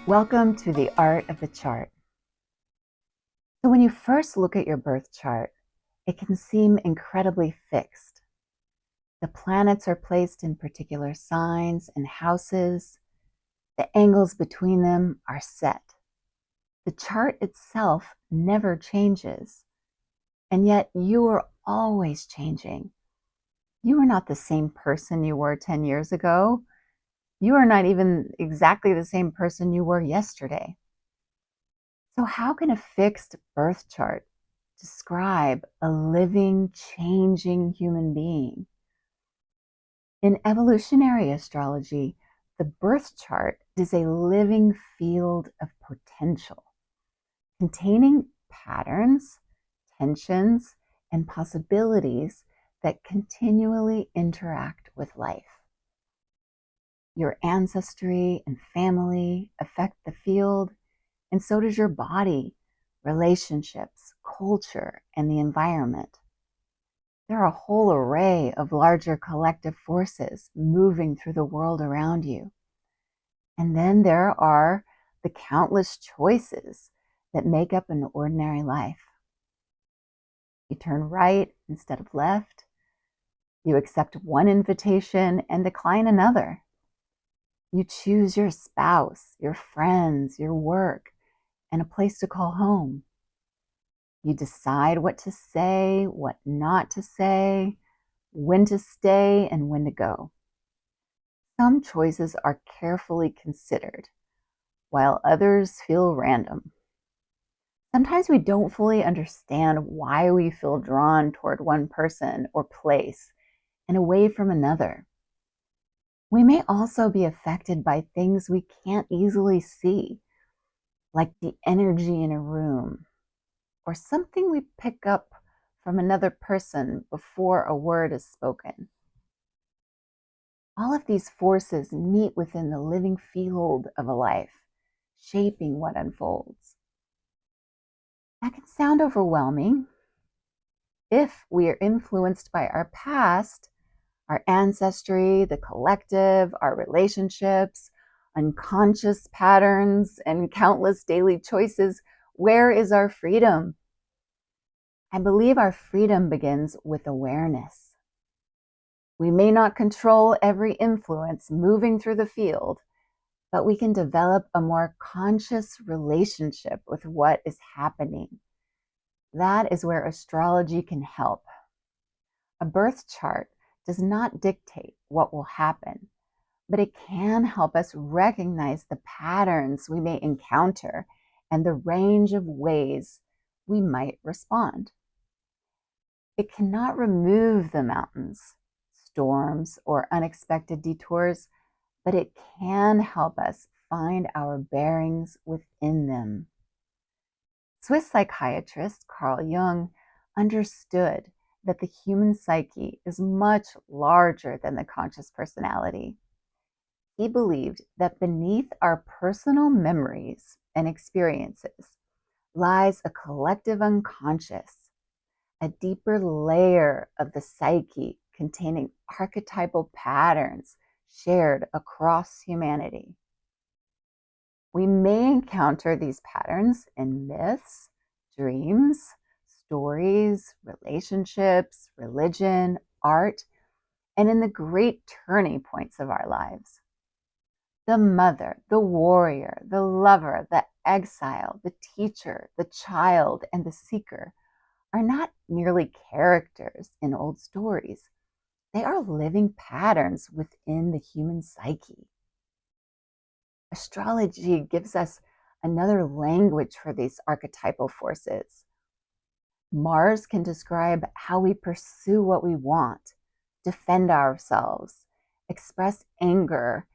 Welcome to the Art of the Chart. So when you first look at your birth chart, it can seem incredibly fixed. The planets are placed in particular signs and houses. The angles between them are set. The chart itself never changes. And yet you are always changing. You are not the same person you were 10 years ago. You are not even exactly the same person you were yesterday. So how can a fixed birth chart describe a living, changing human being? In evolutionary astrology, the birth chart is a living field of potential, containing patterns, tensions, and possibilities that continually interact with life. Your ancestry and family affect the field, and so does your body, relationships, culture, and the environment. There are a whole array of larger collective forces moving through the world around you. And then there are the countless choices that make up an ordinary life. You turn right instead of left. You accept one invitation and decline another. You choose your spouse, your friends, your work, and a place to call home. You decide what to say, what not to say, when to stay, and when to go. Some choices are carefully considered, while others feel random. Sometimes we don't fully understand why we feel drawn toward one person or place and away from another. We may also be affected by things we can't easily see, like the energy in a room, or something we pick up from another person before a word is spoken. All of these forces meet within the living field of a life, shaping what unfolds. That can sound overwhelming. If we are influenced by our past, our ancestry, the collective, our relationships, unconscious patterns, and countless daily choices, where is our freedom? I believe our freedom begins with awareness. We may not control every influence moving through the field, but we can develop a more conscious relationship with what is happening. That is where astrology can help. A birth chart does not dictate what will happen, but it can help us recognize the patterns we may encounter and the range of ways we might respond. It cannot remove the mountains, storms, or unexpected detours, but it can help us find our bearings within them. Swiss psychiatrist Carl Jung understood that the human psyche is much larger than the conscious personality. He believed that beneath our personal memories and experiences lies a collective unconscious, a deeper layer of the psyche containing archetypal patterns shared across humanity. We may encounter these patterns in myths, dreams, stories, relationships, religion, art, and in the great turning points of our lives. The mother, the warrior, the lover, the exile, the teacher, the child, and the seeker are not merely characters in old stories. They are living patterns within the human psyche. Astrology gives us another language for these archetypal forces. Mars can describe how we pursue what we want, defend ourselves, express anger,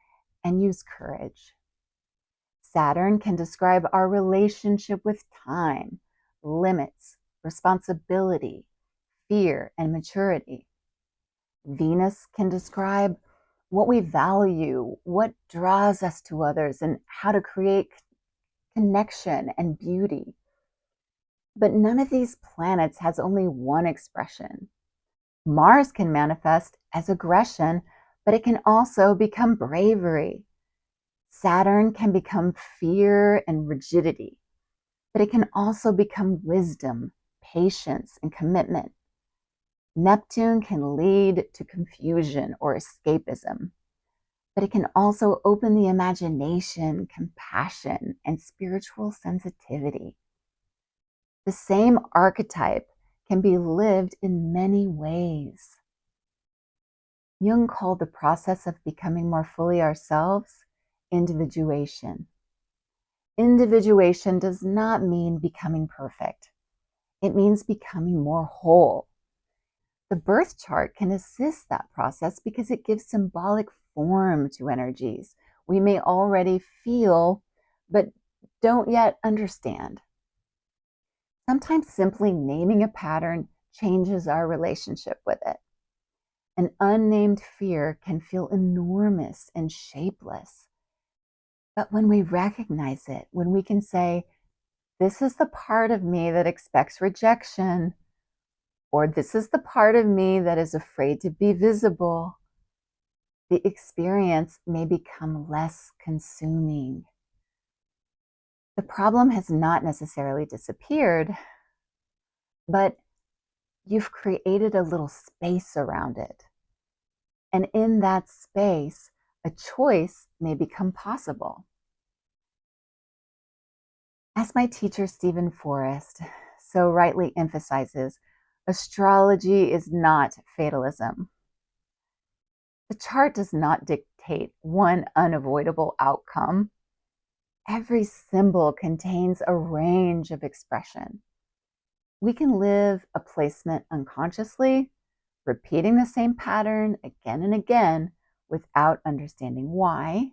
and use courage. Saturn can describe our relationship with time, limits, responsibility, fear, and maturity. Venus can describe what we value, what draws us to others, and how to create connection and beauty. But none of these planets has only one expression. Mars can manifest as aggression, but it can also become bravery. Saturn can become fear and rigidity, but it can also become wisdom, patience, and commitment. Neptune can lead to confusion or escapism, but it can also open the imagination, compassion, and spiritual sensitivity. The same archetype can be lived in many ways. Jung called the process of becoming more fully ourselves individuation. Individuation does not mean becoming perfect. It means becoming more whole. The birth chart can assist that process because it gives symbolic form to energies we may already feel but don't yet understand. Sometimes simply naming a pattern changes our relationship with it. An unnamed fear can feel enormous and shapeless. But when we recognize it, when we can say, this is the part of me that expects rejection, or this is the part of me that is afraid to be visible, the experience may become less consuming. The problem has not necessarily disappeared, but you've created a little space around it. And in that space, a choice may become possible. As my teacher, Stephen Forrest, so rightly emphasizes, astrology is not fatalism. The chart does not dictate one unavoidable outcome. Every symbol contains a range of expression. We can live a placement unconsciously, repeating the same pattern again and again without understanding why,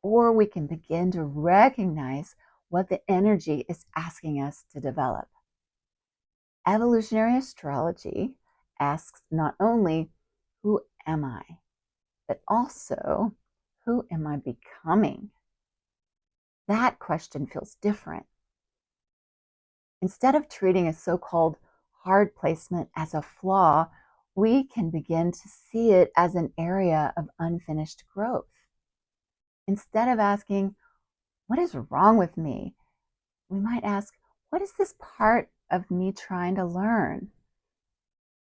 or we can begin to recognize what the energy is asking us to develop. Evolutionary astrology asks not only, who am I, but also, who am I becoming? That question feels different. Instead of treating a so-called hard placement as a flaw, we can begin to see it as an area of unfinished growth. Instead of asking, what is wrong with me? We might ask, what is this part of me trying to learn?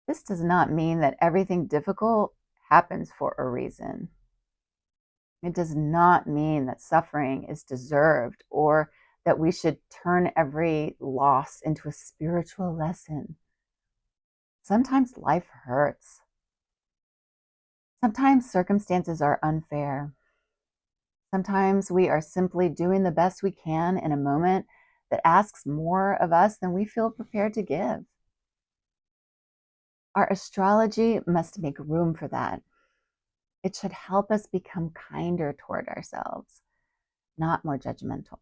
This does not mean that everything difficult happens for a reason. It does not mean that suffering is deserved or that we should turn every loss into a spiritual lesson. Sometimes life hurts. Sometimes circumstances are unfair. Sometimes we are simply doing the best we can in a moment that asks more of us than we feel prepared to give. Our astrology must make room for that. It should help us become kinder toward ourselves, not more judgmental.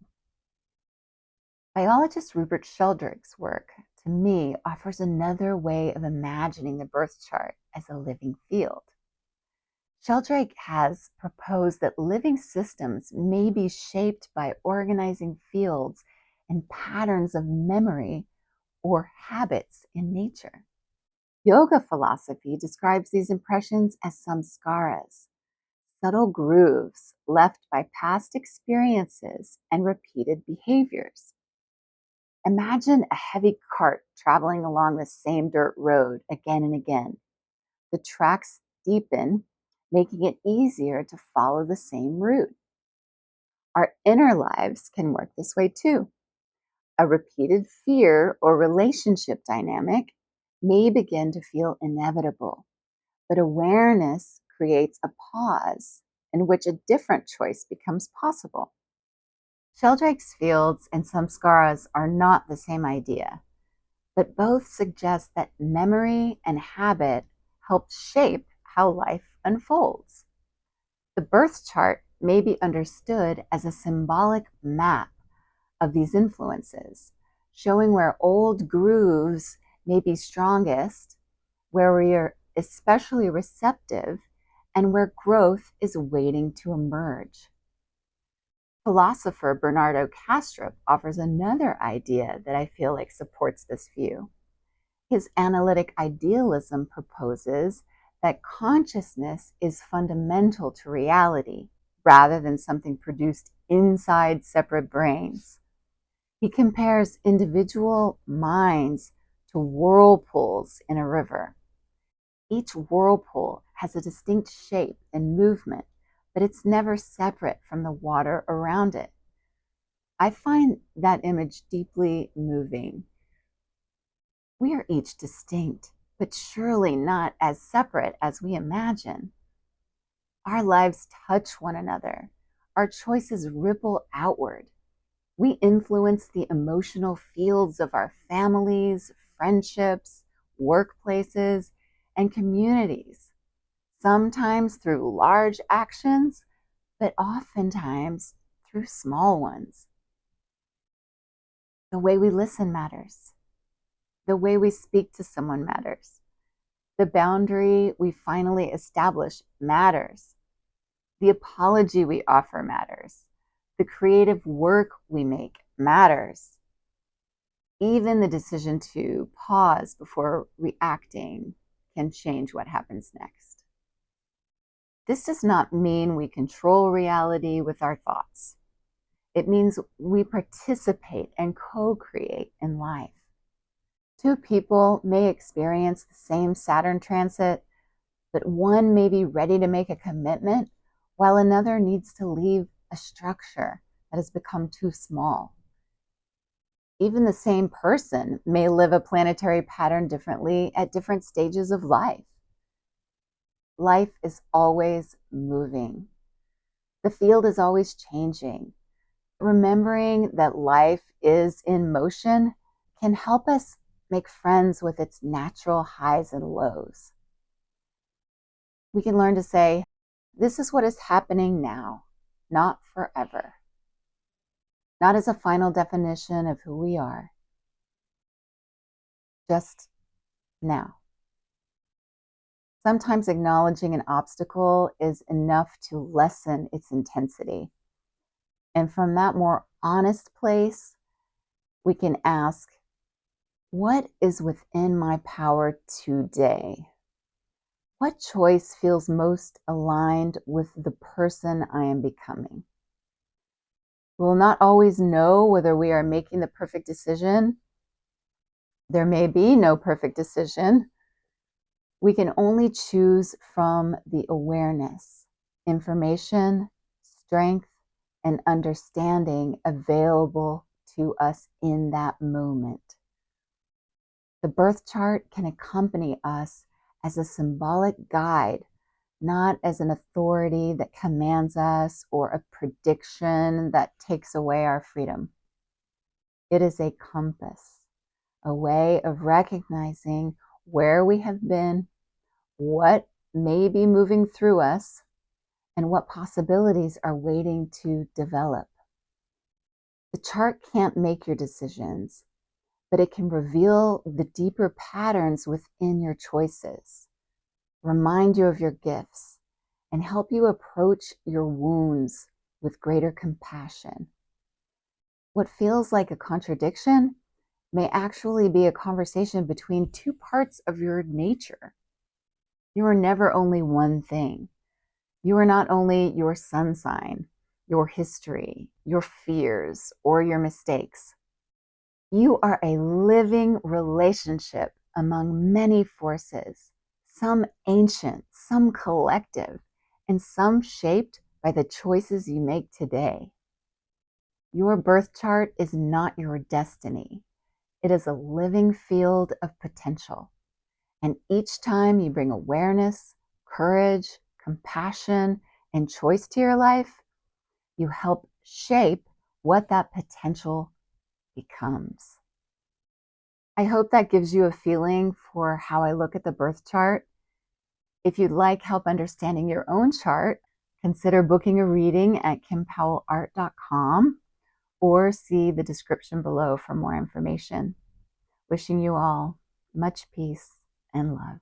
Biologist Rupert Sheldrake's work, to me, offers another way of imagining the birth chart as a living field. Sheldrake has proposed that living systems may be shaped by organizing fields and patterns of memory or habits in nature. Yoga philosophy describes these impressions as samskaras, subtle grooves left by past experiences and repeated behaviors. Imagine a heavy cart traveling along the same dirt road again and again. The tracks deepen, making it easier to follow the same route. Our inner lives can work this way too. A repeated fear or relationship dynamic may begin to feel inevitable, but awareness creates a pause in which a different choice becomes possible. Sheldrake's fields and samskaras are not the same idea, but both suggest that memory and habit help shape how life unfolds. The birth chart may be understood as a symbolic map of these influences, showing where old grooves may be strongest, where we are especially receptive, and where growth is waiting to emerge. Philosopher Bernardo Kastrup offers another idea that I feel like supports this view. His analytic idealism proposes that consciousness is fundamental to reality, rather than something produced inside separate brains. He compares individual minds to whirlpools in a river. Each whirlpool has a distinct shape and movement, but it's never separate from the water around it. I find that image deeply moving. We are each distinct, but surely not as separate as we imagine. Our lives touch one another. Our choices ripple outward. We influence the emotional fields of our families, friendships, workplaces, and communities, sometimes through large actions, but oftentimes through small ones. The way we listen matters. The way we speak to someone matters. The boundary we finally establish matters. The apology we offer matters. The creative work we make matters. Even the decision to pause before reacting can change what happens next. This does not mean we control reality with our thoughts. It means we participate and co-create in life. Two people may experience the same Saturn transit, but one may be ready to make a commitment while another needs to leave a structure that has become too small. Even the same person may live a planetary pattern differently at different stages of life. Life is always moving. The field is always changing. Remembering that life is in motion can help us make friends with its natural highs and lows. We can learn to say, this is what is happening now, not forever. Not as a final definition of who we are, just now. Sometimes acknowledging an obstacle is enough to lessen its intensity. And from that more honest place, we can ask, what is within my power today? What choice feels most aligned with the person I am becoming? We'll not always know whether we are making the perfect decision. There may be no perfect decision. We can only choose from the awareness, information, strength, and understanding available to us in that moment. The birth chart can accompany us as a symbolic guide, not as an authority that commands us or a prediction that takes away our freedom. It is a compass, a way of recognizing where we have been, what may be moving through us, and what possibilities are waiting to develop. The chart can't make your decisions, but it can reveal the deeper patterns within your choices, remind you of your gifts, and help you approach your wounds with greater compassion. What feels like a contradiction may actually be a conversation between two parts of your nature. You are never only one thing. You are not only your sun sign, your history, your fears, or your mistakes. You are a living relationship among many forces, some ancient, some collective, and some shaped by the choices you make today. Your birth chart is not your destiny. It is a living field of potential. And each time you bring awareness, courage, compassion, and choice to your life, you help shape what that potential becomes. I hope that gives you a feeling for how I look at the birth chart. If you'd like help understanding your own chart, consider booking a reading at kimpowellart.com or see the description below for more information. Wishing you all much peace and love.